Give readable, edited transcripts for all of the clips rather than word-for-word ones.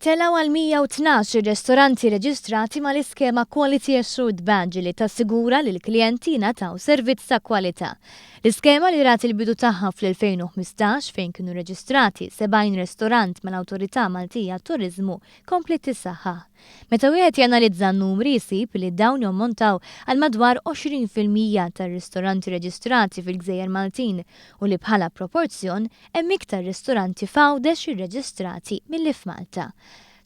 Telaw għal 112 ristoranti reġistrati mal-iskema Quality Assured Badge li tassigura li l-klijenti jingħataw servizz ta' kwalità. L-iskema li rat il-bidu tagħha fl-2015 fejn kienu reġistrati 70 ristorant mal-Awtorità Maltija tat-Turiżmu komplet tissaħħaħ. Meta wieħed janalizza n-numri jsib li dawn jammontaw għal madwar 20% tar-ristoranti reġistrati fil-Gżejjer Maltin u li bħala proporzjon hemm iktar ristoranti f'għawdex irreġistrati milli f'Malta.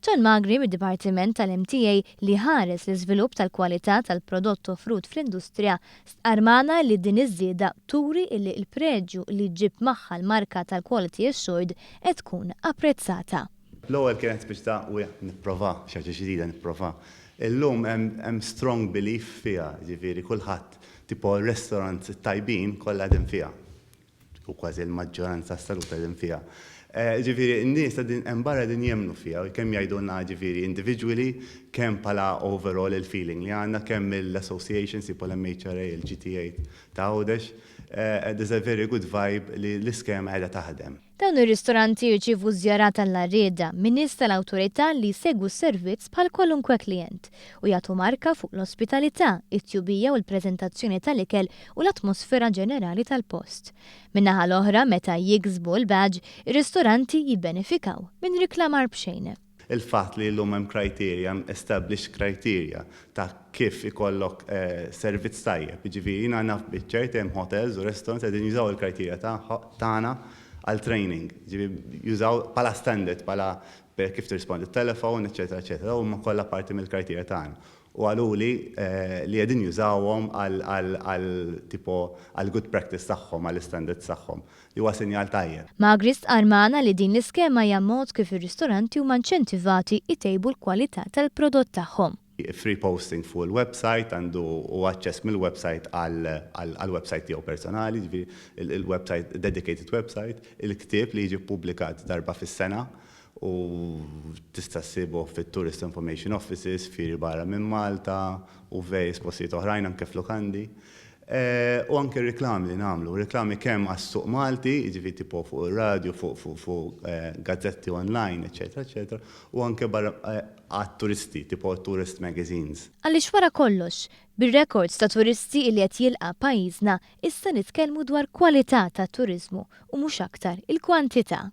John Magri mid-Dipartiment tal-MTA li ħares l-iżvilupp tal-kwalità tal-prodott offrut fl-industrija stqarmana li din iż-żieda turi li l-preġju li ġib magħha l-marka tal-Quality Assured qed tkun apprezzata. L-ewwel kienet biex ta' nipprova xi ħaġa ġdida nipprova. Illum hemm strong belief fiha, ġifieri kulħadd tipo restaurants tajbin kollha qegħdin fiha. U kważi l-maġġoranza assoluta qegħdin fiha. Ġifieri n-nies hemm barra din jemmnu fiha u kemm jgħidulna ġifieri individually kemm bħala overall il-feeling li għandna kemm mill-associations tipo l-MHRA, il-GTA ta' Għawdex, there's a very good vibe li l-iskema qiegħda taħdem. Dawn ir-ristoranti jirċievu żjarat tal-arrieda minn nies tal-awtorità li jsegwu s-servizz bħal kwalunkwe klijent u jagħtu marka fuq l-ospitalità, it-tjubija u l-preżentazzjoni tal-ikel u l-atmosfera ġenerali tal-post. Min-naħa l-oħra meta jiksbu l-badge, ir-ristoranti jibbenefikaw minn riklamar b'xejn. Il-fatt li l-lum hemm criteria, hemm established criteria ta' kif ikollok servizz tajjeb. Jiġifieri jiena naf biċ-ċert hemm hotels u restaurants qegħdin jużaw il-criteria tagħna għal training, jużaw bħala standard, bħala kif tirrispondi t-telefon, eċetera, eċetera, u ma kollha parti mill-kriterja tagħna. U għaluli li qegħdin jużawhom għal good practice tagħhom, għal standards tagħhom, li huwa sinjal tajjeb. Magri stqarmana li din l-iskema hija mod kif ir-ristoranti huma inċentivati jtejbu l-kwalità tal-prodott tagħhom. Free posting fuq il-website għandu u aċċess mill-website għal-website tiegħu personali, il-website dedicated website, il-ktieb li jiġi publikat darba fis-sena u tista' ssibu fit-Tourist Information Offices firri barra minn Malta u vejs postijiet oħrajn anke f'lokandi. U anke reklami li nagħmlu, reklami kemm għas-suq Malti, jiġifieri tipo fuq ir-radju, fuq gazzetti online, eċetera, eċetera, u anke barra għat-turisti, tipo tourist magazines. Għaliex wara kollox, bir-records ta' turisti li qed jilqa' pajjiżna issa nitkellmu dwar kwalità tat-turiżmu u mhux aktar il-kwantità.